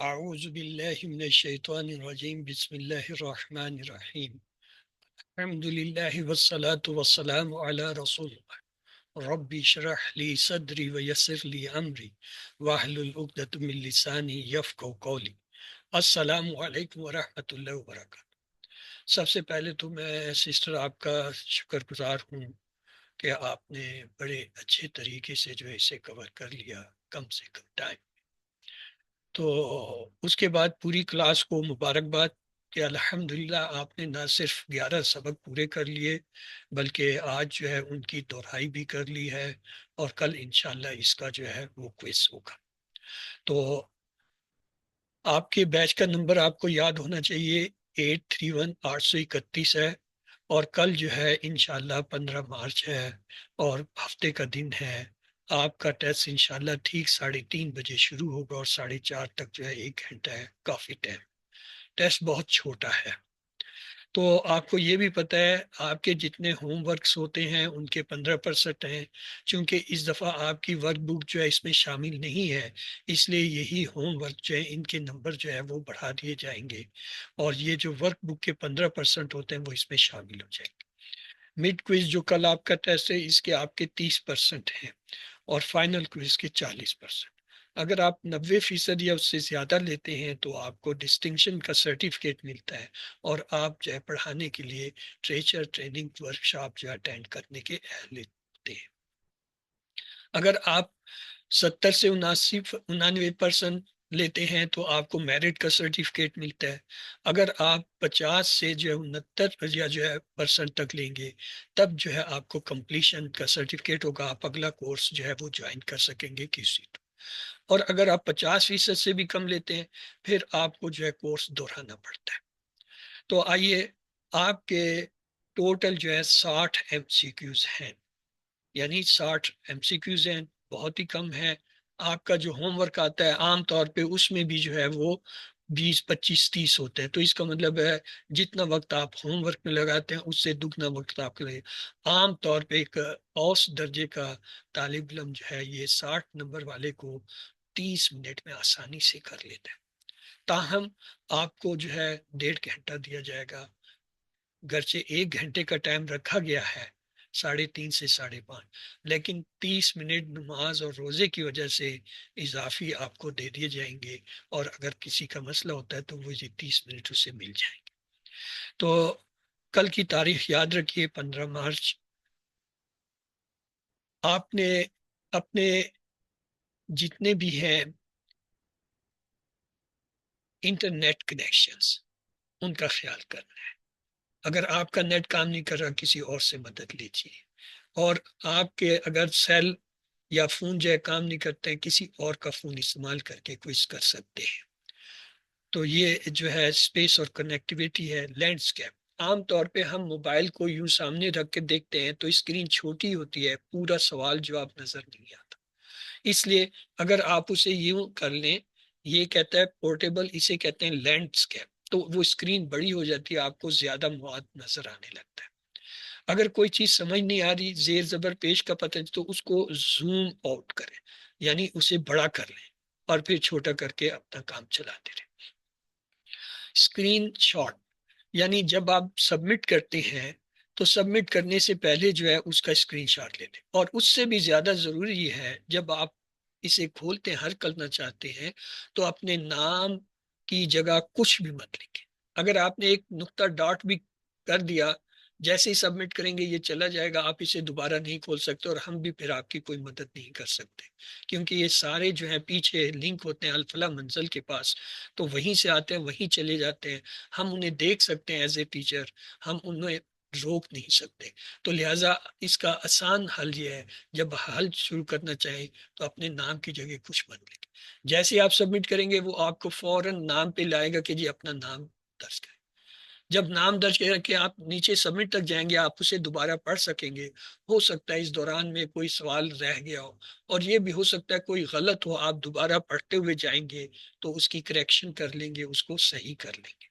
अऊज़ु बिल्लाहि मिनश शैतानिर रजीम बिस्मिल्लाहिर रहमानिर रहीम अल्हम्दुलिल्लाहि वस्सलातु वस्सलामु अला रसूलिल्लाह रब्बि इश्रह ली सदरी व यस्सिर ली अमरी वाहलुल उक़दतम मिन लिसानी यफ़क़हू क़ौली। अस्सलामु अलैकुम व रहमतुल्लाहि व बरकातुहू। सबसे पहले तो मैं सिस्टर आपका शुक्रगुजार हूँ कि आपने बड़े अच्छे तरीके से जो है इसे कवर कर लिया कम से कम टाइम। तो उसके बाद पूरी क्लास को मुबारकबाद कि अल्हम्दुलिल्लाह आपने ना सिर्फ 11 सबक पूरे कर लिए बल्कि आज जो है उनकी दोहराई भी कर ली है और कल इंशाल्लाह इसका जो है वो क्विज होगा। तो आपके बैच का नंबर आपको याद होना चाहिए 831-831 है और कल जो है इंशाल्लाह 15 मार्च है और हफ्ते का दिन है। आपका टेस्ट इंशाल्लाह ठीक 3:30 बजे शुरू होगा और 4:30 तक जो है 1 घंटा है, काफ़ी टाइम। टेस्ट बहुत छोटा है। तो आपको ये भी पता है आपके जितने होमवर्क्स होते हैं उनके 15% हैं। चूंकि इस दफ़ा आपकी वर्कबुक जो है इसमें शामिल नहीं है इसलिए यही होमवर्क जो है इनके नंबर जो है वो बढ़ा दिए जाएंगे और ये जो वर्कबुक के 15% होते हैं वो इसमें शामिल हो जाएंगे। मिड क्विज जो कल आपका टेस्ट है इसके आपके 30% हैं और फाइनल क्विज के 40%। अगर आप 90% या उससे ज़्यादा लेते हैं तो आपको डिस्टिंक्शन का सर्टिफिकेट मिलता है और आप जो है पढ़ाने के लिए टीचर ट्रेनिंग वर्कशॉप जो अटेंड करने के अहल होते हैं। अगर आप 70 से 79 99% लेते हैं तो आपको मेरिट का सर्टिफिकेट मिलता है। अगर आप 50 से जो है 69 या जो है परसेंट तक लेंगे तब जो है आपको कंप्लीशन का सर्टिफिकेट होगा। आप अगला कोर्स जो है वो ज्वाइन कर सकेंगे किसी। और अगर आप 50% से भी कम लेते हैं फिर आपको जो है कोर्स दोहराना पड़ता है। तो आइए, आपके टोटल जो है 60 MCQs हैं, यानी 60 MCQs हैं, बहुत ही कम है। आपका जो होमवर्क आता है आमतौर पे उसमें भी जो है वो 20 25 30 होते हैं। तो इसका मतलब है जितना वक्त आप होमवर्क में लगाते हैं उससे दुगना वक्त आपके लिए। आमतौर पे एक औस दर्जे का तालिब इल्म जो है ये 60 नंबर वाले को 30 मिनट में आसानी से कर लेता है। ताहम आपको जो है 1.5 घंटा दिया जाएगा। घर से 1 घंटे का टाइम रखा गया है 3:30 से 5:30, लेकिन 30 मिनट नमाज और रोजे की वजह से इजाफी आपको दे दिए जाएंगे और अगर किसी का मसला होता है तो वो ये 30 मिनट उससे मिल जाएंगे। तो कल की तारीख याद रखिए 15 मार्च। आपने अपने जितने भी हैं इंटरनेट कनेक्शंस उनका ख्याल करना है। अगर आपका नेट काम नहीं कर रहा किसी और से मदद लीजिए और आपके अगर सेल या फोन जो है काम नहीं करते हैं किसी और का फोन इस्तेमाल करके क्विज कर सकते हैं। तो ये जो है स्पेस और कनेक्टिविटी है। लैंडस्केप, आमतौर पे हम मोबाइल को यूं सामने रख के देखते हैं तो स्क्रीन छोटी होती है, पूरा सवाल जवाब नजर नहीं आता। इसलिए अगर आप उसे यूं कर लें, ये कहता है पोर्टेबल, इसे कहते हैं लैंडस्केप, तो वो स्क्रीन बड़ी हो जाती है, आपको ज्यादा मवाद नजर आने लगता है। अगर कोई चीज समझ नहीं आ रही, जेर जबर पेश का पता है, तो उसको जूम आउट करें, यानी उसे बड़ा कर लें और फिर छोटा करके अपना काम चलाते रहें। स्क्रीन शॉट, यानी जब आप सबमिट करते हैं तो सबमिट करने से पहले जो है उसका स्क्रीनशॉट ले लें। और उससे भी ज्यादा जरूरी है जब आप इसे खोलते हैं, हल करना चाहते हैं, तो अपने नाम की जगह कुछ भी मत लिखें। अगर आपने एक नुक्ता डॉट भी कर दिया, जैसे ही सबमिट करेंगे ये चला जाएगा, आप इसे दोबारा नहीं खोल सकते और हम भी फिर आपकी कोई मदद नहीं कर सकते, क्योंकि ये सारे जो है पीछे लिंक होते हैं अल्फला मंजिल के पास, तो वहीं से आते हैं वहीं चले जाते हैं। हम उन्हें देख सकते हैं एज ए टीचर, हम उन्हें रोक नहीं सकते। तो लिहाजा इसका आसान हल ये है, जब हल शुरू करना चाहें तो अपने नाम की जगह कुछ मत लिखें। जैसे ही आप सबमिट करेंगे वो आपको फौरन नाम पे लाएगा कि जी अपना नाम दर्ज करें। जब नाम दर्ज करके आप नीचे सबमिट तक जाएंगे आप उसे दोबारा पढ़ सकेंगे। हो सकता है इस दौरान में कोई सवाल रह गया हो और ये भी हो सकता है कोई गलत हो, आप दोबारा पढ़ते हुए जाएंगे तो उसकी करेक्शन कर लेंगे, उसको सही कर लेंगे।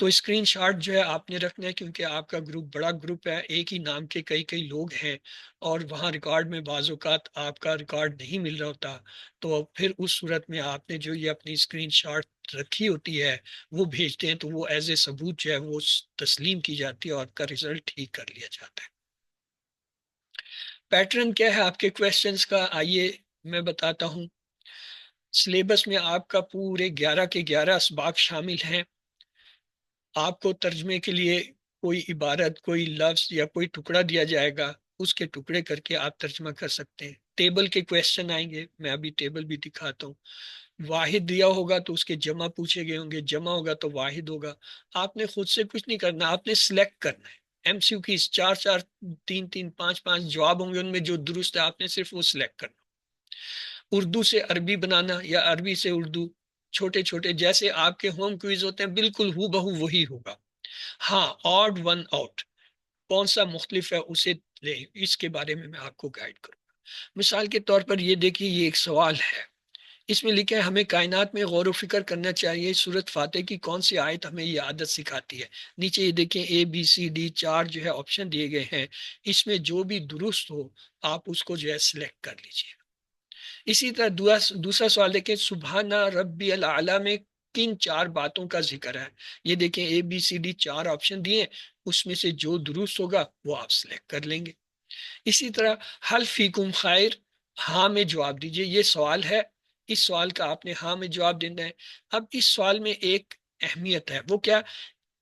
तो स्क्रीनशॉट जो है आपने रखना है, क्योंकि आपका ग्रुप बड़ा ग्रुप है, एक ही नाम के कई कई लोग हैं, और वहाँ रिकॉर्ड में बाज़-औक़ात आपका रिकॉर्ड नहीं मिल रहा होता। तो फिर उस सूरत में आपने जो ये अपनी स्क्रीनशॉट रखी होती है वो भेजते हैं, तो वो एज ए सबूत जो है वो तस्लीम की जाती है और आपका रिजल्ट ठीक कर लिया जाता है। पैटर्न क्या है आपके क्वेश्चंस का, आइए मैं बताता हूँ। सिलेबस में आपका पूरे 11 के 11 असबाक शामिल हैं। आपको तर्जमे के लिए कोई इबारत, कोई लफ्ज या कोई टुकड़ा दिया जाएगा, उसके टुकड़े करके आप तर्जमा कर सकते हैं। टेबल के क्वेश्चन आएंगे, मैं अभी टेबल भी दिखाता हूँ। वाहिद दिया होगा तो उसके जमा पूछे गए होंगे, जमा होगा तो वाहिद होगा। आपने खुद से कुछ नहीं करना, आपने सिलेक्ट करना है। एमसीक्यू की 4-4, 3-3, 5-5 जवाब होंगे, उनमें जो दुरुस्त है आपने सिर्फ वो सिलेक्ट करना। उर्दू से अरबी बनाना या अरबी से उर्दू, छोटे छोटे जैसे आपके होम क्विज होते हैं, बिल्कुल हू बहू वही होगा। हाँ, ऑड वन आउट कौन सा मुख्तलिफ है उसे ले, इसके बारे में मैं आपको गाइड करूंगा। मिसाल के तौर पर ये देखिए, ये एक सवाल है, इसमें लिखा है हमें कायनात में गौर व फिक्र करना चाहिए, सूरत फातिह की कौन सी आयत हमें ये आदत सिखाती है। नीचे ये देखें ABCD 4 जो है ऑप्शन दिए गए हैं, इसमें जो भी दुरुस्त हो आप उसको जो है सिलेक्ट कर लीजिए। इसी तरह दूसरा सवाल देखें, सुबहाना रब्बी अल आला में किन 4 बातों का जिक्र है। ये देखें ABCD 4 ऑप्शन दिए, उसमें से जो दुरुस्त होगा वो आप सिलेक्ट कर लेंगे। इसी तरह हल फीकुम खैर, हाँ में जवाब दीजिए, ये सवाल है, इस सवाल का आपने हाँ में जवाब देना है। अब इस सवाल में एक अहमियत है, वो क्या,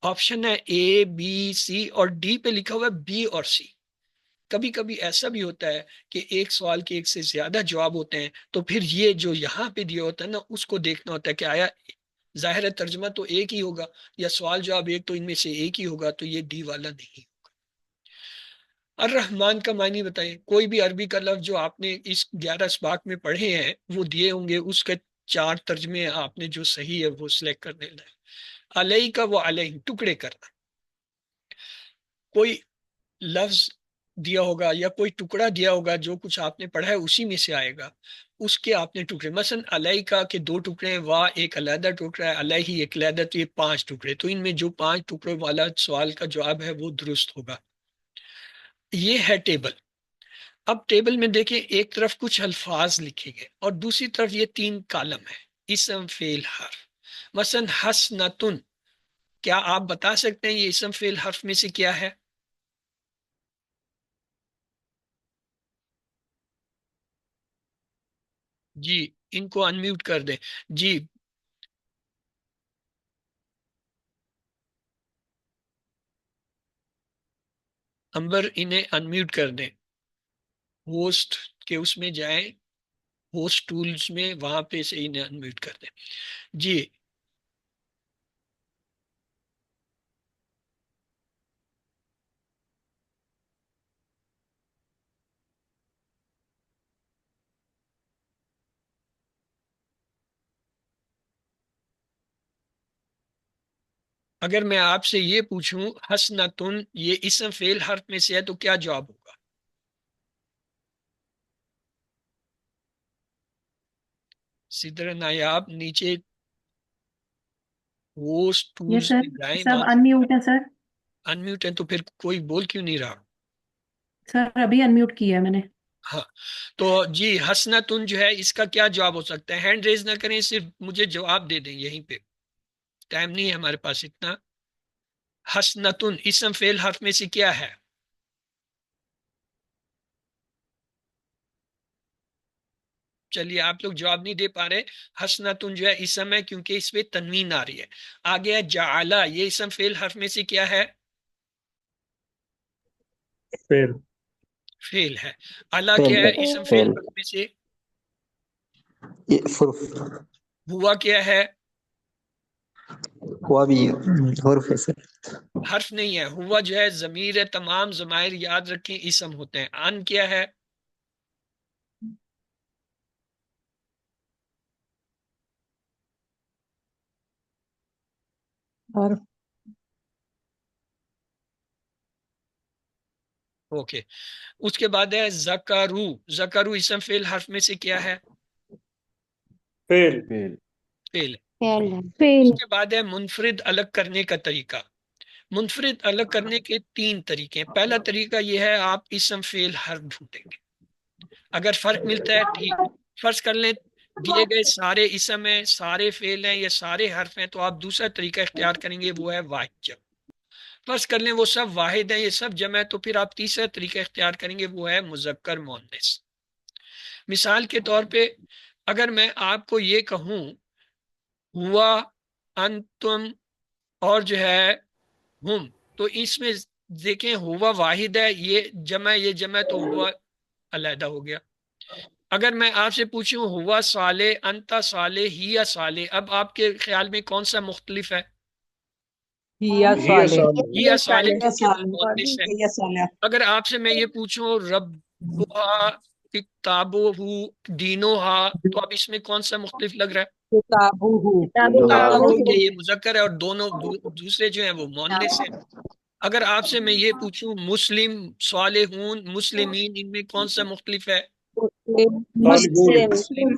ऑप्शन है A B C और D पे लिखा हुआ है B और C। कभी कभी ऐसा भी होता है कि एक सवाल के एक से ज्यादा जवाब होते हैं, तो फिर ये जो यहाँ पे दिया होता है ना, उसको देखना होता है कि आया जाहिर है तर्जमा तो एक ही होगा, या सवाल जवाब एक, तो इनमें से एक ही होगा, तो ये डी वाला नहीं। अर रहमान का मानी बताइए, कोई भी अरबी का लफ्ज जो आपने इस 11 असबाक में पढ़े हैं वो दिए होंगे, उसके 4 तर्जमे आपने जो सही है वो सिलेक्ट कर देना है। अलई का वो अलई टुकड़े करना, कोई लफ्ज दिया होगा या कोई टुकड़ा दिया होगा, जो कुछ आपने पढ़ा है उसी में से आएगा, उसके आपने टुकड़े, मसलन अलई का के 2 टुकड़े हैं, वाह एक अलहदा टुकड़ा है, अलही एक अलहदा, तो ये 5 टुकड़े, तो इनमें जो 5 टुकड़ों वाला सवाल का जवाब है वो दुरुस्त होगा। ये है टेबल। अब टेबल में देखें, एक तरफ कुछ अल्फाज लिखे गए और दूसरी तरफ ये 3 कॉलम है, इसम फेल हर्फ। मसलन हसनतुन, क्या आप बता सकते हैं ये इसम फेल हर्फ में से क्या है? जी, इनको अनम्यूट कर दें। जी, अंबर इन्हें अनम्यूट कर दें, होस्ट के उसमें जाएं, होस्ट टूल्स में, वहां पे से इन्हें अनम्यूट कर दें। जी, अगर मैं आपसे ये पूछूं हसनतुन ये इसम फेल हर्फ में से है तो क्या जवाब होगा? सिदर नायाब नीचे होस्ट यस टूल्स सर, में जाएं, सब वहां अनम्यूट है सर। अनम्यूट है, तो फिर कोई बोल क्यों नहीं रहा? सर अभी अनम्यूट किया है मैंने। हाँ, तो जी हसनतुन जो है इसका क्या जवाब हो सकता है? हैंड रेज ना करें, सिर्फ मुझे जवाब दे दें यहीं पे, टाइम नहीं है हमारे पास इतना। हसनतुन इसम फेल हर्फ में से क्या है? चलिए, आप लोग जवाब नहीं दे पा रहे। हसनतुन जो है इसम है, क्योंकि इस पे तनवीन आ रही है। आगे है जाला, ये इसम फेल हर्फ में से क्या है? फेल। फेल है। अला फेल क्या है है। इसम फेल फेल। हर्फ में से? ये फुर्फ। हुआ क्या है? हुआ भी हुर्फ है सर। हर्फ नहीं है, हुआ जो है जमीर है। तमाम जमायर याद रखें इसम होते हैं। अन क्या है? और ओके, उसके बाद है जकरू। जकरू इसम फेल हर्फ में से क्या है? फेल। फेल। फेल है। फेल। उसके बाद है मुनफरिद अलग करने का तरीका। मुनफरिद अलग करने के तीन तरीके हैं। पहला तरीका यह है, आप इसम फेल हर्फ ढूंढेंगे, अगर फर्क मिलता है ठीक। फर्ज कर लें दिए गए सारे इसम हैं, सारे फेल हैं, या सारे हर्फ हैं, तो आप दूसरा तरीका इख्तियार करेंगे, वो है वाहिद जम। फर्ज कर लें वो सब वाहिद हैं, ये सब जम है, तो फिर आप तीसरा तरीका इख्तियार करेंगे, वो है मुजक्कर मोन्निस। मिसाल के तौर पे अगर मैं आपको ये कहूं हुआ, अंतुम और जो है हुम, तो इसमें देखें हुआ वाहिद है, ये जमा है, तो हुआ अलहदा हो गया। अगर मैं आपसे पूछूं हुआ साले, अंता साले, हिया साले, अब आपके ख्याल में कौन सा मुख्तलिफ है? हिया साले। हिया साले, हिया क्योंकि वो साले। मुअन्निस है। हिया साले। अगर आपसे मैं ये पूछूं रब्बुहा, किताबुहु, दीनुहा, तो अब इसमें कौन सा मुख्तलिफ लग रहा है? किताबुहु। किताबुहु, क्योंकि ये मुजक्कर है और दोनों दूसरे जो है वो मुअन्निस है। अगर आपसे मैं ये पूछूं मुस्लिम, सालेहून, मुस्लिमीन, इनमें कौन सा मुख्तलिफ है? मुस्लिम।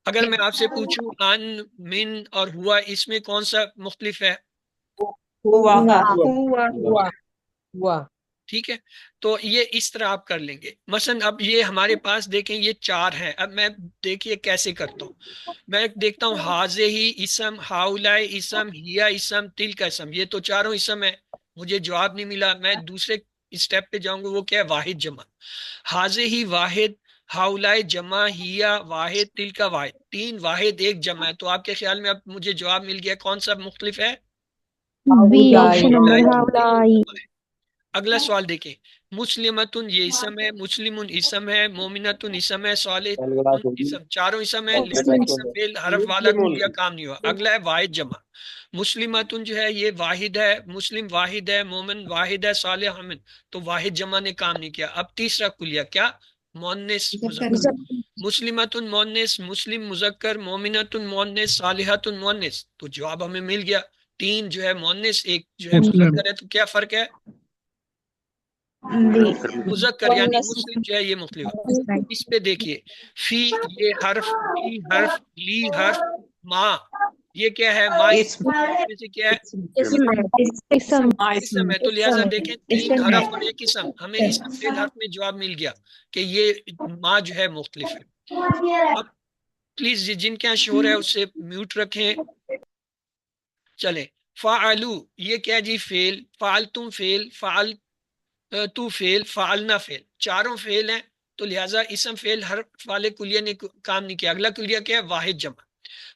अगर मैं आपसे पूछूं अन, मिन और हुआ, इसमें कौन सा मुख्तलिफ है? हुआ। हुआ। हुआ। हुआ। ठीक है, तो ये इस तरह आप कर लेंगे। मसलन अब ये हमारे पास देखें, ये चार हैं। अब मैं देखिए कैसे करता हूँ। मैं देखता हूँ हाजे ही इसम, हाउलाए इसम, हिया इसम, तिल का इसम, ये तो चारों इसम है। मुझे जवाब नहीं मिला, मैं दूसरे स्टेप पे जाऊंगा, वो क्या है? वाहिद जमा। हाजे ही वाहिद, हाउलाए जमा, हिया वाहिद, तिल का वाहिद, तीन वाहिद एक जमा है। तो आपके ख्याल में अब मुझे जवाब मिल गया, कौन सा मुख्तलिफ है? बी ऑप्शन हाउलाए, नंबर क्योंकि वो हाउलाई। जमा है। अगला सवाल देखें, मुस्लिमतुन ये इसम है, मुस्लिमुन इसम है, मोमिनतुन इसम है, सालिहुन इसम, चारों इसम है, लिहाजा इसम फेल हरफ वाला कुलिया काम नहीं हुआ। अगला है वाहिद जमा। मुस्लिमतुन जो है ये वाहिद है, मुस्लिम वाहिद है, मोमिन वाहिद है, सालिह हमिन, तो वाहिद जमा ने काम नहीं किया। अब तीसरा कुलिया क्या? मोन्निस मुजक्कर। मुस्लिमतुन मोन्निस, मुस्लिम मुजक्कर, मोमिनतुन मोन्निस, सालिहतुन मोन्निस, तो जवाब हमें मिल गया। तीन जो है मोन्निस, एक जो है मुजक्कर है, तो क्या फर्क है? मुजक्कर यानी मुस्लिम जो है ये मुख्तलिफ है। इस पे देखिए, फी ये हर्फ, ली हर्फ, ली हर्फ, माँ ये क्या है? माँ इसम। में से क्या है? इसम। इसम है। तो लिहाजा देखें, तीन हरफ और एक इसम, हमें इसम फेल हर्फ में जवाब मिल गया कि ये माँ जो है मुख्तलिफ है। अब प्लीज जिनके यहाँ शोर है उससे म्यूट रखें। चले, फ़ाअलू ये क्या जी? फेल। फ़ाल तुम फेल, फ़ाल तू फेल, फ़ालना फेल, चारों फेल हैं। तो लिहाजा इसम फेल हर वाले कुलिया ने काम नहीं किया। अगला कुलिया क्या है? वाहिद जमा।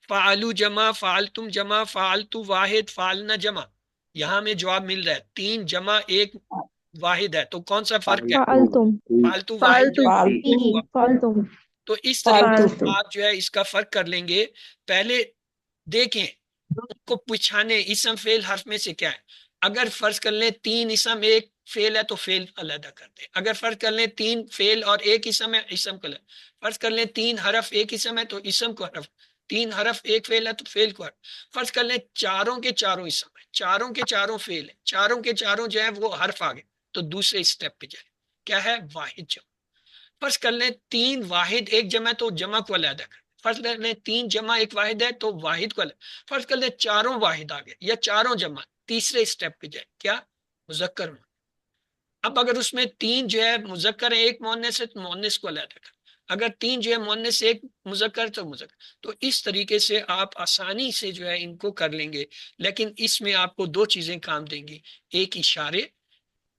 फ़ालू जमा, फ़ाल तुम जमा, फ़ाल तू वाहिद, फ़ालना जमा। यहाँ हमें जवाब मिल रहा है तीन जमा एक वाहिद है, तो कौन सा फर्क है? फालतुम। फालतू वाहिद जो हुआ। फालतुम। तो इस तरीके से फालतू। आप जो है इसका फर्क कर लेंगे। पहले देखें उनको पिछाने इसम फेल हर्फ में से क्या है। अगर फर्ज कर लें तीन इसम एक फेल है, तो फेल अलहदा कर दे। अगर फर्ज कर लें तीन फेल और एक इसम है, इसम को फर्ज कर लें तीन हरफ एक इसम है, तो इसम को हरफ, तीन हरफ एक फेल है, तो फेल को हरफ। फर्ज कर लें चारों के चारों इसम है, चारों के चारों फेल है, चारों के चारों जो है वो हर्फ आ गए, तो दूसरे स्टेप पे जाए, क्या है? वाहिद जमा। फर्ज कर लें तीन वाहिद एक जमा है, तो जमा को अलहदा कर। फर्ज कर लें तीन जमा एक वाहिद है, तो वाहिद को अलग। फर्ज कर लें चारों वाहिद आ गए या चारों जमा, तीसरे स्टेप पे जाए, क्या? मुजक्कर। अब अगर उसमें तीन जो है मुजक्कर है, एक मोन्निस है, तो मोन्निस को अलहदा कर। अगर तीन जो है मोन्निस एक मुजक्कर, तो मुजक्कर। तो इस तरीके से आप आसानी से जो है इनको कर लेंगे। लेकिन इसमें आपको दो चीजें काम देंगी। एक, इशारे।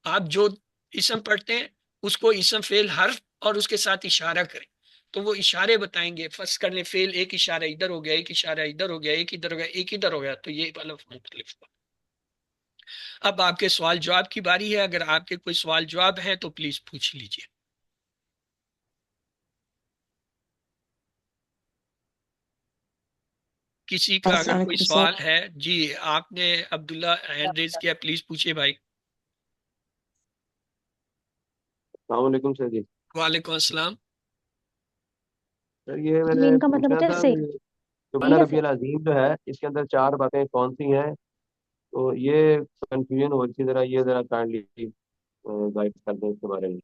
आप जो इसम पढ़ते हैं उसको इसम फेल हर्फ और उसके साथ इशारा करें, तो वो इशारे बताएंगे। फर्स्ट कर ले फेल, एक इशारा इधर हो गया, एक इशारा इधर हो गया, एक इधर हो गया, एक इधर हो गया, तो ये वाला मुख्तलिफ हुआ। अब आपके सवाल जवाब की बारी है। अगर आपके कोई सवाल जवाब है तो प्लीज पूछ लीजिए। किसी का अगर कोई सवाल है जी, आपने अब्दुल्ला हैंड रेज किया, प्लीज पूछिए भाई। वालेकुम सर जी। वालेकुम अस्सलाम। सर ये मैंने मीन का मतलब पूछना होता है था से। कि सुबहान ठीक है रब्बियल अज़ीम जो है इसके अंदर चार बातें कौन सी हैं? तो ये कंफ्यूजन हो रही थी, जरा ये जरा काइंडली गाइड कर दें इसके बारे में।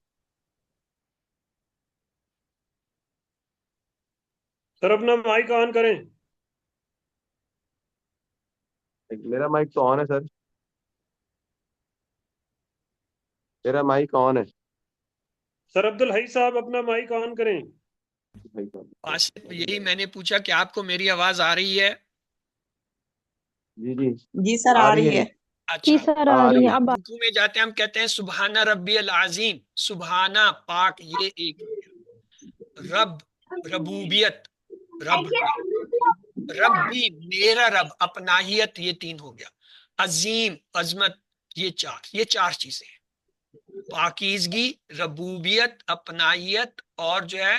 सर अपना माइक ऑन करें। मेरा माइक तो ऑन है सर, मेरा माइक ऑन है। सर अब्दुल हई साहब अपना माइक ऑन करें। आसिफ, यही मैंने पूछा कि आपको मेरी आवाज आ रही है? जी जी जी सर आ रही है। जी अच्छा, सर आ आ रही रही है है। अब रुकू में जाते हैं, हम कहते हैं सुबहाना रब्बियल आजीम। सुबहाना पाक, ये एक हो गया। रब, रबूबियत, रब का, रब्बी मेरा रब, अपनाहियत, ये तीन हो गया। अजीम, अजमत, ये चार चीजें हैं। पाकीज़गी, रबूबियत, अपनाहियत और जो है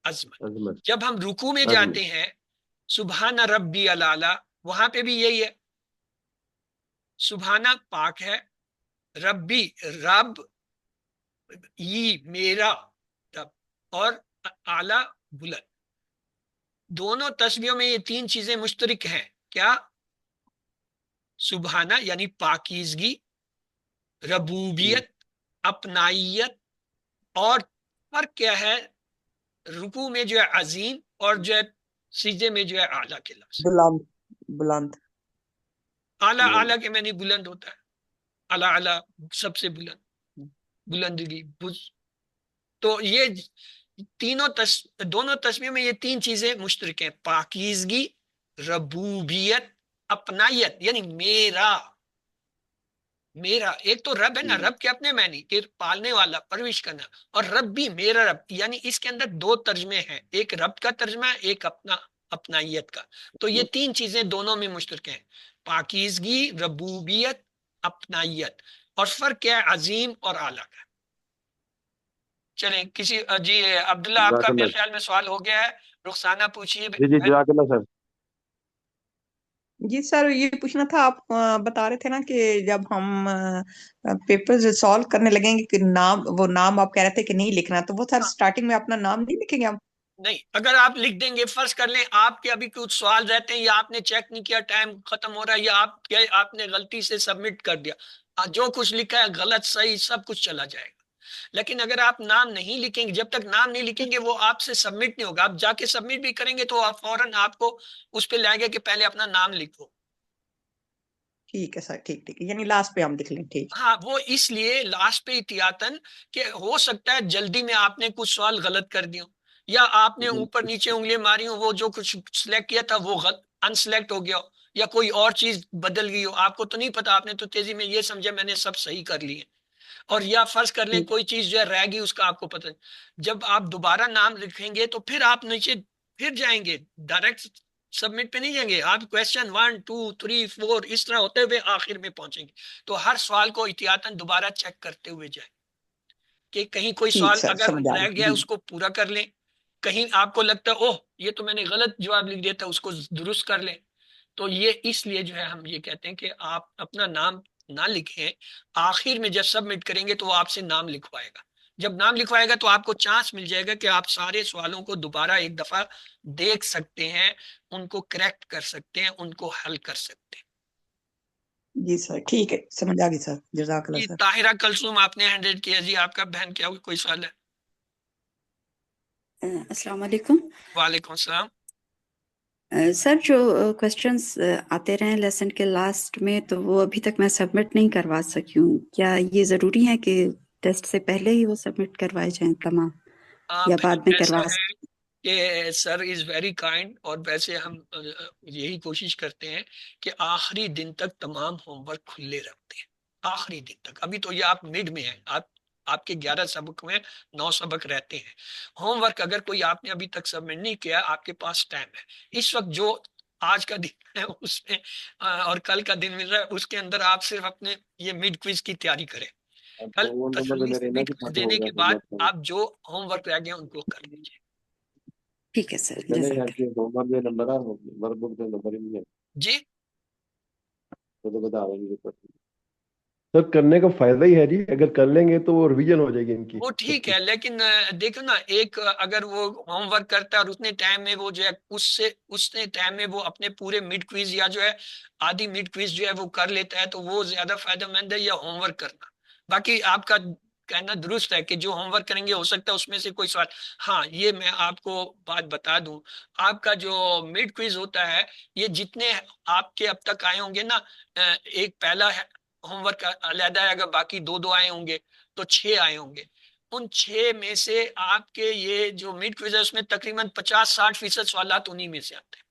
अजमत। अजमत। जब हम रुकू में अजमत। जाते हैं सुबहाना रब्बी अलाला, वहां पे भी यही है। सुबहाना पाक है, रब्बी रब, ये मेरा रब, और आला बुलंद। दोनों तस्बीहों में ये तीन चीजें मुश्तरक हैं। क्या? सुबहाना यानी पाकीज़गी, रबूबियत, अपनाइयत, और फर्क क्या है? रुकू में जो है अजीम, और जो है सीजे में जो है आला के लफ्ज। बुलंद बुलंद। आला, आला के मैंने बुलंद होता है, आला आला, सबसे बुलंद, बुलंदगी, तो ये दोनों तस्बीह में ये तीन चीजें मुश्तरक हैं। पाकीज़गी, रबूबियत, अपनायत, यानी मेरा, मेरा एक तो रब है ना, रब के अपने मैनी कि पालने वाला, परविश करना, और रब भी मेरा रब, यानी इसके अंदर दो तर्जमे हैं, एक रब का तर्जमा है, एक अपना अपनाइयत का। तो ये तीन चीजें दोनों में मुश्तरक हैं, पाकीज़गी, रबूबियत, अपनाइयत। और फर्क क्या है अजीम और आला का? चलें, किसी जी अब्दुल्ला, आपका जज़ाकल्लाह। मेरे ख्याल में सवाल हो गया है। रुखसाना पूछिए। जी जी जज़ाकल्लाह सर। जी सर ये पूछना था, आप बता रहे थे ना कि जब हम पेपर सॉल्व करने लगेंगे कि नाम, वो नाम आप कह रहे थे कि नहीं लिखना, तो वो सर स्टार्टिंग में अपना नाम नहीं लिखेंगे हम? नहीं, अगर आप लिख देंगे, फर्ज कर लें आपके अभी कुछ सवाल रहते हैं, या आपने चेक नहीं किया, टाइम खत्म हो रहा है, या आपने गलती से सबमिट कर दिया, जो कुछ लिखा है गलत सही सब कुछ चला जाएगा। लेकिन अगर आप नाम नहीं लिखेंगे, जब तक नाम नहीं लिखेंगे वो आपसे सबमिट नहीं होगा। आप जाके सबमिट भी करेंगे तो आप फौरन आपको उस पर लाएंगे कि पहले अपना नाम लिखो। ठीक है सर, ठीक ठीक, यानी लास्ट पे हम लिख लें, ठीक। हाँ, वो इसलिए लास्ट पे एहतियातन कि हो सकता है जल्दी में आपने कुछ सवाल गलत कर दियो, या आपने ऊपर नीचे उंगलियां मारी हो, वो जो कुछ सिलेक्ट किया था वो अनसिलेक्ट हो गया हो, या कोई और चीज बदल गई हो, आपको तो नहीं पता, आपने तो तेजी में ये समझा मैंने सब सही कर लिए, और या फर्ज कर लें कोई चीज जो है रह गई, उसका आपको पता नहीं। जब आप दोबारा नाम लिखेंगे तो फिर आप नीचे फिर जाएंगे, डायरेक्ट सबमिट पे नहीं जाएंगे, आप क्वेश्चन 1 2 3 4 इस तरह होते हुए आखिर में पहुंचेंगे। तो हर सवाल को एहतियातन दोबारा चेक करते हुए जाए कि कहीं कोई ठीक सवाल सर, अगर समझ आ रह गया है गई। उसको पूरा कर लें, कहीं आपको लगता है ओह ये तो मैंने गलत जवाब लिख दिया था, उसको दुरुस्त कर लें। तो ये इसलिए जो है हम ये कहते हैं कि आप अपना नाम ना लिखें, आखिर में जब सबमिट करेंगे तो वो आपसे नाम लिखवाएगा। जब नाम लिखवाएगा तो आपको चांस मिल जाएगा कि आप सारे सवालों को दोबारा एक दफा देख सकते हैं, उनको करेक्ट कर सकते हैं, उनको हल कर सकते हैं। जी सर ठीक है, समझ आ गई सर, जज़ाकल्लाह ये सर। ताहिरा कलसूम आपने 100 किया जी, आपका बहन क्या कोई सवाल है? अस्सलाम वालेकुम। वालेकुम सलाम। सर जो क्वेश्चंस आते रहे लेसन के लास्ट में, तो वो अभी तक मैं सबमिट नहीं करवा सकी हूँ। क्या ये ज़रूरी है कि टेस्ट से पहले ही वो सबमिट करवाए जाएं तमाम, या बाद में ऐसा करवा है कि सर इज वेरी काइंड, और वैसे हम यही कोशिश करते हैं कि आखिरी दिन तक तमाम होमवर्क खुले रखते हैं, आखिरी दिन तक। अभी तो ये आप मिड में हैं, आपके 11 सबक में 9 सबक रहते हैं। होमवर्क अगर कोई आपने अभी तक सबमिट नहीं किया, आपके पास टाइम है इस वक्त, जो आज का दिन है उसमें और कल का दिन मिल रहा है उसके अंदर आप सिर्फ अपने ये मिड क्विज की तैयारी करें। कल तो वो नंबर ठीक तसल्ली से मेरे ना मिड कि क्विज खत्म हो देने गया के बाद सबमिट आप जो होमवर्क रह गए उनको कर लीजिए। है सर, मैंने यहाँ जज़ाक के होमवर्क में नंबर है, वर्कबुक में नंबर ही नहीं है, जी तो बता देंगे। सर करने का फायदा ही है जी, अगर कर लेंगे तो वो रिवीजन हो जाएगी इनकी वो ठीक सबकी। है, लेकिन देखो ना, एक अगर वो होमवर्क करता है और उतने टाइम में वो जो है उसने टाइम में वो अपने पूरे मिड क्विज या जो है आधी मिड क्विज जो है वो कर लेता है, तो वो ज्यादा फायदेमंद है या होमवर्क करना? बाकी आपका कहना दुरुस्त है कि जो होमवर्क करेंगे हो सकता है उसमें से कोई सवाल। हाँ, ये मैं आपको बात बता दूं, आपका जो मिड क्विज होता है, ये जितने आपके अब तक आए होंगे ना, एक पहला होमवर्क अलहदा है, अगर बाकी दो दो आए होंगे तो 6 आए होंगे। उन 6 में से आपके ये जो मिड क्विज है उसमें तकरीबन 50-60% सवाल उन्हीं में से आते हैं,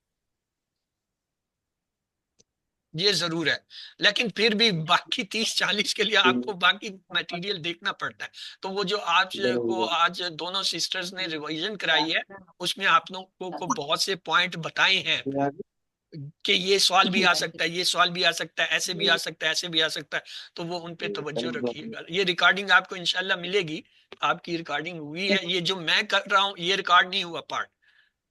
ये जरूर है। लेकिन फिर भी बाकी 30-40 के लिए आपको बाकी मटेरियल देखना पड़ता है। तो वो जो आपको आज दोनों सिस्टर्स ने रिवीजन कराई है, उसमें आप लोगों को बहुत से पॉइंट बताए हैं कि ये सवाल भी आ सकता है, ये सवाल भी आ सकता है, ऐसे भी आ सकता है, ऐसे भी आ सकता है। तो वो उन पे तवज्जो रखिएगा। ये रिकॉर्डिंग आपको इंशाल्लाह मिलेगी, आपकी रिकॉर्डिंग हुई है। ये जो मैं कर रहा हूँ ये रिकॉर्ड नहीं हुआ पार्ट,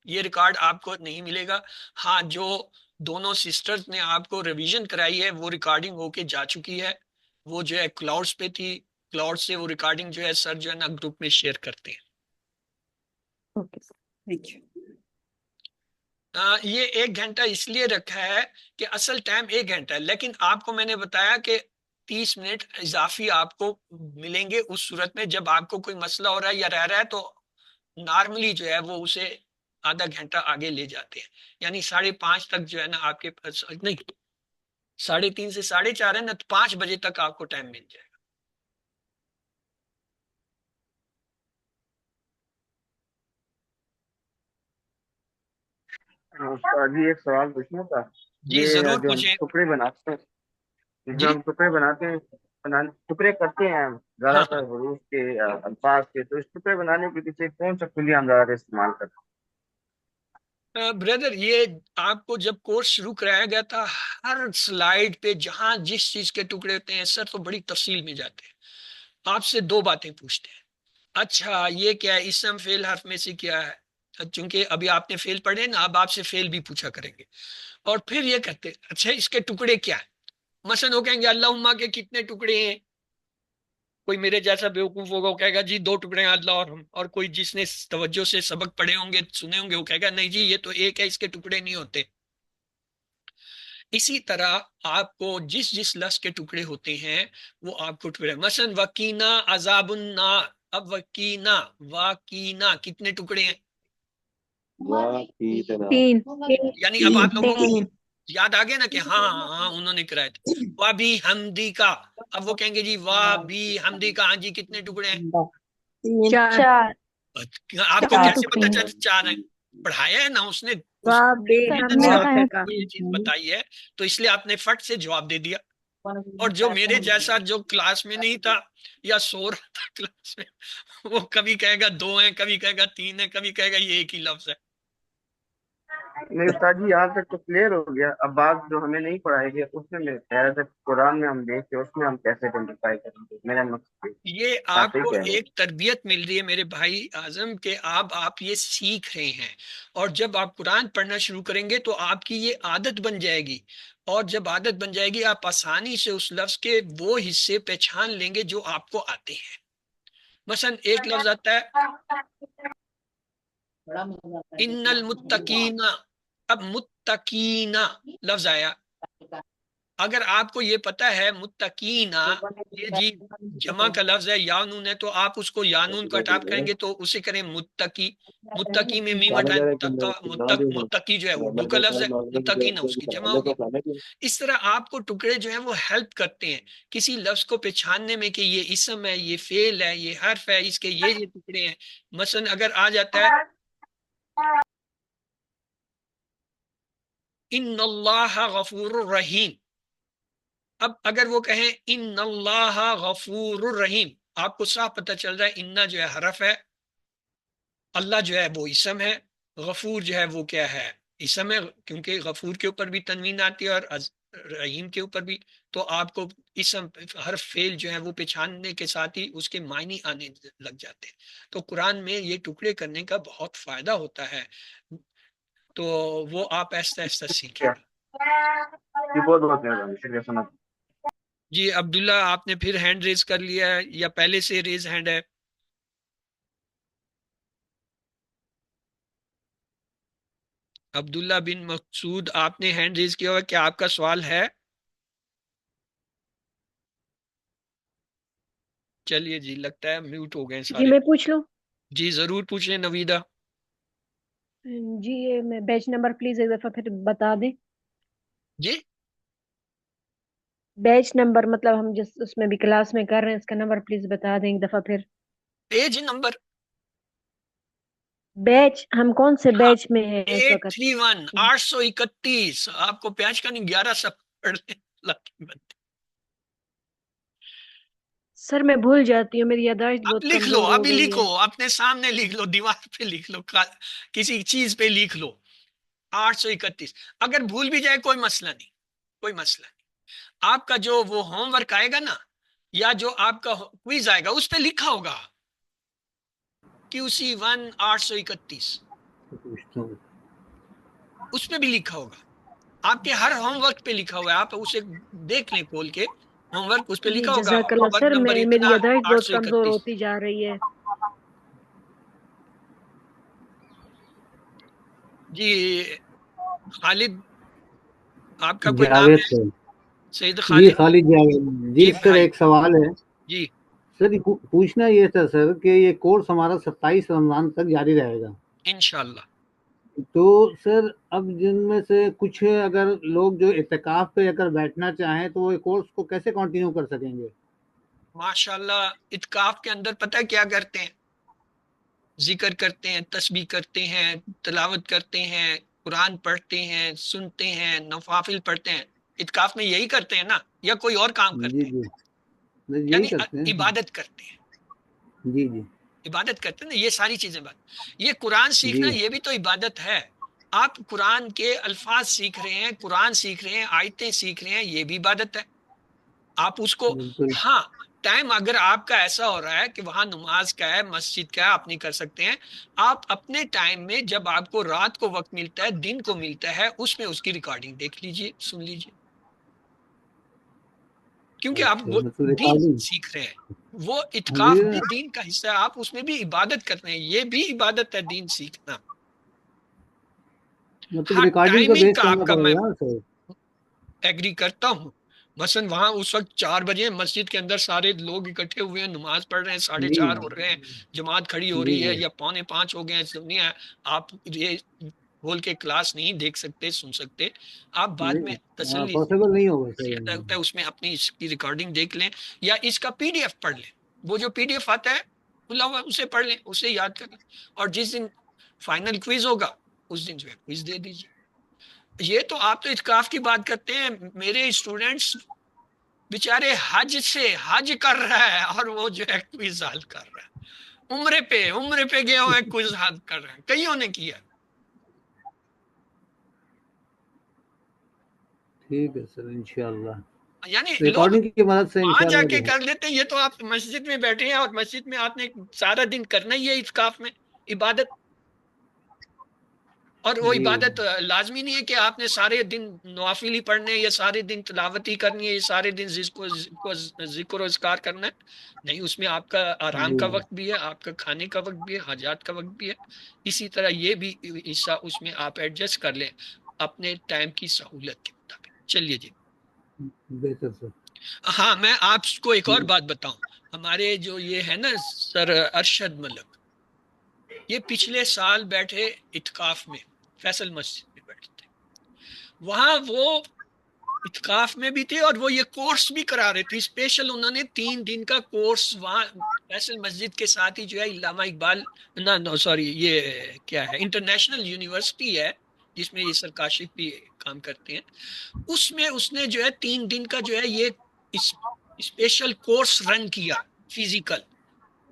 ये रिकॉर्ड आपको नहीं मिलेगा। हाँ, जो दोनों सिस्टर्स ने आपको रिवीजन कराई है वो रिकॉर्डिंग होके जा चुकी है, वो जो है क्लाउड्स पे थी, क्लाउड से वो रिकॉर्डिंग जो है सर जो है ना ग्रुप में शेयर करते हैं। Okay sir, thank you. ये 1 घंटा इसलिए रखा है कि असल टाइम 1 घंटा है, लेकिन आपको मैंने बताया कि 30 मिनट इजाफी आपको मिलेंगे उस सूरत में जब आपको कोई मसला हो रहा है या रह रहा है, तो नॉर्मली जो है वो उसे आधा घंटा आगे ले जाते हैं। यानी 5:30 तक जो है ना आपके पास, नहीं 3:30 से 4:30 है ना, तो 5 बजे तक आपको टाइम मिल जाएगा। जी एक सवाल पूछना था। जी ये जरूर जो हम पूछें। टुकड़े बनाते हैं, जी जो हम टुकड़े बनाते हैं, टुकड़े करते हैं हम हाँ, ज्यादातर हरूफ के अल्फाज के, तो इस टुकड़े बनाने के पीछे कौन सा कुलिया हम ज्यादा इस्तेमाल करते ब्रदर ये आपको जब कोर्स शुरू कराया गया था, हर स्लाइड पे जहां जिस चीज के टुकड़े होते हैं सर तो बड़ी तफसील में जाते हैं, आपसे 2 बातें पूछते हैं। अच्छा ये क्या है, इसम फेल हर्फ में से क्या है, चूंकि अभी आपने फेल पढ़े ना, अब आपसे फेल भी पूछा करेंगे। और फिर ये कहते हैं अच्छा इसके टुकड़े क्या है, मसलन वो कहेंगे अल्लाहुम्मा के कितने टुकड़े हैं। कोई मेरे जैसा बेवकूफ होगा वो कहेगा जी 2 टुकड़े हैं अल्लाह और हम। और कोई जिसने तवज्जो से सबक पढ़े होंगे सुने होंगे वो कहेगा नहीं जी ये तो एक है, इसके टुकड़े नहीं होते। इसी तरह आपको जिस जिस लफ्ज के टुकड़े होते हैं वो आपको टुकड़े, मसलन वकीना अजाबुन्ना, अब वकीना वाकीना कितने टुकड़े हैं, तीन यानी अब आप लोगों को तीन याद आ गया ना कि हाँ हाँ हाँ उन्होंने कराए थे। वाह भी हमदी का, अब वो कहेंगे जी वाह भी हमदी का, हाँ जी कितने टुकड़े हैं। चार आपको चार कैसे टुकड़े पता हैं। चल 4 है, पढ़ाया है ना उसने, वाह बे मेहनत हमने से बताया आपको था। ये चीज बताई है, तो इसलिए आपने फट से जवाब दे दिया। और जो मेरे जैसा जो क्लास में नहीं था या सो रहा था क्लास में, वो कभी कहेगा 2 है, कभी कहेगा 3 है, कभी कहेगा ये एक ही लफ्ज है। हैं? नहीं उस्ताद जी, यहाँ तक तो क्लियर हो गया। अब बात जो हमें नहीं पढ़ाई गई उसमें मैं कह रहा था कुरान में हम देख के उसमें हम कैसे आइडेंटिफाई करेंगे, मेरा मकसद ये आप ही आपको कह रहे एक तरबियत मिल रही है मेरे भाई आजम के, आप ये सीख रहे हैं। और जब आप कुरान पढ़ना शुरू करेंगे तो आपकी ये आदत बन जाएगी। और जब आदत बन जाएगी आप आसानी से उस लफ्ज के वो हिस्से पहचान लेंगे जो आपको आते हैं। मसलन एक लफ्ज आता है इन्नल मुत्तकीना, अब मुत्तकीना लफ्ज आया, अगर आपको ये पता है मुत्तकीना ये जी जमा का लफ्ज है, यानून है, तो आप उसको यानून को हटाप करेंगे तो उसे करें मुत्तकी। मुत्तकी में मीम हटाएं, मुत्तकी जो है उर्दू का लफ्ज है, मुत्तकीना उसकी जमा होगी। इस तरह आपको टुकड़े जो है वो हेल्प करते हैं किसी लफ्ज को पहचानने में कि ये इसम है, ये फेल है, ये हर्फ है, इसके ये टुकड़े हैं। मसलन अगर आ जाता है इन्नल्लाह गफूरुर रहीम, अब अगर वो कहें इन्नल्लाह गफूरुर रहीम, आपको साफ पता चल रहा है इन्ना जो है हरफ है, अल्लाह जो है वो इसम है, गफूर जो है वो क्या है, इसम है, क्योंकि गफूर के ऊपर भी तनवीन आती है और रहीम के ऊपर भी। तो आपको इसम हर फेल जो है वो पहचानने के साथ ही उसके मायने आने लग जाते हैं। तो कुरान में ये टुकड़े करने का बहुत फायदा होता है, तो वो आप ऐसा ऐसा सीखेंगे। जी बहुत बहुत मेहरबानी, शुक्रिया समझ। जी अब्दुल्ला आपने फिर हैंड रेज कर लिया है या पहले से रेज हैंड है? अब्दुल्ला बिन मकसूद आपने हैंड रेज किया हुआ, क्या आपका सवाल है? चलिए जी, लगता है म्यूट हो गए जी सारे। मैं पूछ लूं? जी जरूर पूछें नवीदा। जी ये मैं बैच नंबर प्लीज एक दफा फिर बता दें। जी बैच नंबर मतलब हम जिस उसमें भी क्लास में कर रहे हैं इसका नंबर प्लीज बता दें एक दफा फिर। पेज नंबर बैच हम कौन से बैच में हैं इस वक्त? 831 831। आपको प्याज का नहीं 11 सब पढ़ने सर मैं भूल जाती हूँ, मेरी याददाश्त आप बहुत लिख लो, कमजोर हो अभी गई लिखो, है। अपने सामने लिख लो, दीवार पे लिख लो, किसी चीज पे लिख लो 831। अगर भूल भी जाए कोई मसला नहीं, कोई मसला नहीं। आपका जो वो होमवर्क आएगा ना, या जो आपका क्विज आएगा, उस पे लिखा होगा QC1 831, उस पे भी लिखा होगा। आपके हर होमवर्क पे लिखा हुआ है, आप उसे देख लें खोल के। होमवर्क उस पे जी लिखा होगा, जजाकल्ला होमवर्क सर, नंबर मैं मेरी इतना याददाश्त बहुत कमजोर 831। होती जा रही है। जी खालिद, आपका कोई नाम जावेद है? सर। सईद जी खालिद। खालिद जावेद जी। जी सर भाई एक सवाल है जी। सर, पूछना ये था सर कि ये कोर्स हमारा 27 रमजान तक जारी रहेगा, इंशाल्लाह। तो सर अब जिनमें से कुछ अगर लोग जो इत्तिकाफ पे अगर बैठना चाहें तो वो कोर्स को कैसे कंटिन्यू कर सकेंगे? माशाल्लाह, इत्काफ के अंदर पता है क्या करते हैं? जिक्र करते हैं, तस्बीह करते हैं, तिलावत करते हैं, कुरान पढ़ते हैं, सुनते हैं, नवाफिल पढ़ते हैं। इत्काफ में यही करते हैं ना, या कोई और काम जी करते हैं? जी, बस यही यानी करते हैं। इबादत करते हैं, जी जी इबादत करते हैं ना, ये सारी चीजें बात। ये कुरान सीखना, जी ये भी तो इबादत है। आप कुरान के अल्फाज सीख रहे हैं, कुरान सीख रहे हैं, आयतें सीख रहे हैं, ये भी इबादत है। आप उसको, बिल्कुल। हाँ, टाइम अगर आपका ऐसा हो रहा है कि वहां नमाज का है, मस्जिद का है, आप नहीं कर सकते हैं, आप अपने टाइम में जब आपको रात को वक्त मिलता है, दिन को मिलता है, उसमें उसकी रिकॉर्डिंग देख लीजिए, सुन लीजिए, क्योंकि आप अच्छा, वो मतलब दीन रिकॉर्डिंग। सीख रहे हैं। वो जी इत्काफ भी दीन का हिस्सा है, आप उसमें भी इबादत कर रहे हैं, ये भी इबादत है, दीन सीखना। मतलब हाँ, रिकॉर्डिंग का टाइमिंग बेस का करना आपका मैं पड़ेगा ना सर? एग्री करता हूँ। मसलन वहां उस वक्त 4 बजे मस्जिद के अंदर सारे लोग इकट्ठे हुए हैं, नमाज पढ़ रहे हैं, साढ़े जी चार हो रहे हैं, जमात खड़ी हो जी रही है, जी या 4:45 हो गए हैं, सुनिए। आप ये खोल के क्लास नहीं देख सकते, सुन सकते, आप बाद में नहीं, हाँ, तसल्ली से पॉसिबल नहीं होगा सर। होता है उसमें अपनी इसकी रिकॉर्डिंग देख लें, या इसका PDF पढ़ लें। वो जो PDF आता है खुला हुआ, उसे पढ़ लें, उसे याद कर लें, और जिस दिन फाइनल क्विज होगा उस दिन जो है क्विज दे दीजिए। ये तो आप तो इत्काफ की बात करते हैं, मेरे स्टूडेंट्स बेचारे हज से हज कर रहा है, और वो जो है क्विज हल कर रहा है। उम्रे पे गए हुए क्विज हल कर रहे हैं, कईयों ने किया। ठीक है सर, इंशाल्लाह यानी लोग रिकॉर्डिंग की मदद से वहां इंशाल्लाह जाके जो है। कर लेते हैं, ये तो आप मस्जिद में बैठे हैं, और मस्जिद में आपने सारा दिन करना ही है इत्काफ में इबादत। और वो जी इबादत लाजमी नहीं है कि आपने सारे दिन नवाफिल ही पढ़ने, या सारे दिन तिलावत ही करनी है, या सारे दिन जिक्र इज़कार करना है। नहीं, उसमें आपका आराम जी का जी वक्त भी है, आपका खाने का वक्त भी है, हाजात का वक्त भी है। इसी तरह ये भी हिस्सा उसमें आप एडजस्ट कर लें अपने टाइम की सहूलत के मुताबिक। चलिए जी। बेहतर सर। हाँ, मैं आपको एक और जी बात बताऊं। हमारे जो ये है ना सर अरशद मलक, ये पिछले साल बैठे इत्काफ में, फैसल मस्जिद में बैठे थे। वहां वो इत्काफ में भी थे, और वो ये कोर्स भी करा रहे थे स्पेशल। उन्होंने 3 दिन का कोर्स वहां फैसल मस्जिद के साथ ही जो है इल्लामा इकबाल, ना नो सॉरी, ये क्या है, इंटरनेशनल यूनिवर्सिटी है जिसमें ये सर काशिफ भी काम करते हैं। उसमें उसने जो है 3 दिन का जो है ये स्पेशल कोर्स रन किया, फिजिकल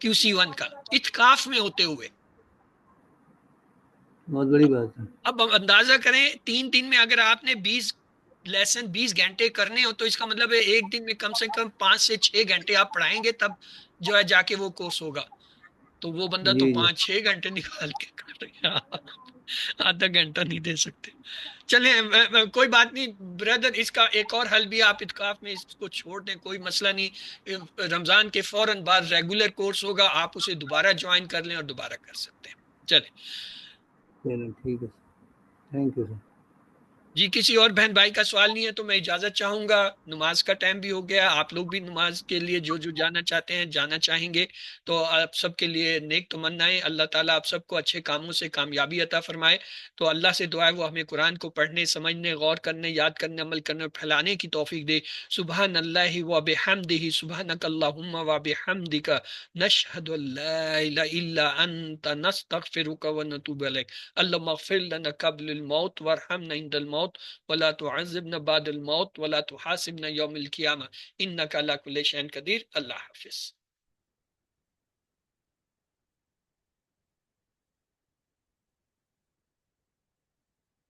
QC1 का, इत्काफ में होते हुए। बहुत बड़ी बात है। अब अंदाजा करें, 3 दिन में अगर आपने 20 घंटे करने हो, तो इसका मतलब है एक दिन में कम से कम 5 से 6 घंटे आप पढ़ाएंगे, तब जो है जाके वो कोर्स होगा। तो वो बंदा तो जी जी 5-6 घंटे निकाल के कर रहा है, आधा घंटा नहीं दे सकते। चले, कोई बात नहीं ब्रदर, इसका एक और हल भी है, आप इत्काफ में इसको छोड़ दें, कोई मसला नहीं। रमजान के फौरन बाद रेगुलर कोर्स होगा, आप उसे दोबारा ज्वाइन कर लें और दोबारा कर सकते हैं। चले, चलो ठीक है, थैंक यू सर। जी, किसी और बहन भाई का सवाल नहीं है तो मैं इजाजत चाहूंगा। नमाज का टाइम भी हो गया, आप लोग भी नमाज के लिए जो जो जाना चाहते हैं जाना चाहेंगे। तो आप सबके लिए नेक तमन्नाएं, अल्लाह ताला आप सबको अच्छे कामों से कामयाबी अता फरमाए। तो अल्लाह से दुआ है वो हमें कुरान को पढ़ने, समझने, गौर करने, याद करने, अमल करने और फैलाने की तौफीक दे। सुबहान अल्लाहि व बिहम्दिही, सुबहानक अल्लाहुम्मा व बिहम्दिका, नशहदु अल्ला इलाहा इल्ला अंता, नस्तगफिरुका व नतूबु इलैक। अल्लाहुम्मा इग़फिर लना क़ब्लल मौत वरहमना इंदल मौत वला तुअज़्ज़िबना बअदल मौत वला तुहासिबना यौमल क़ियामा, इन्नका अला कुल्लि शैइन क़दीर। अल्लाह हाफ़िज़।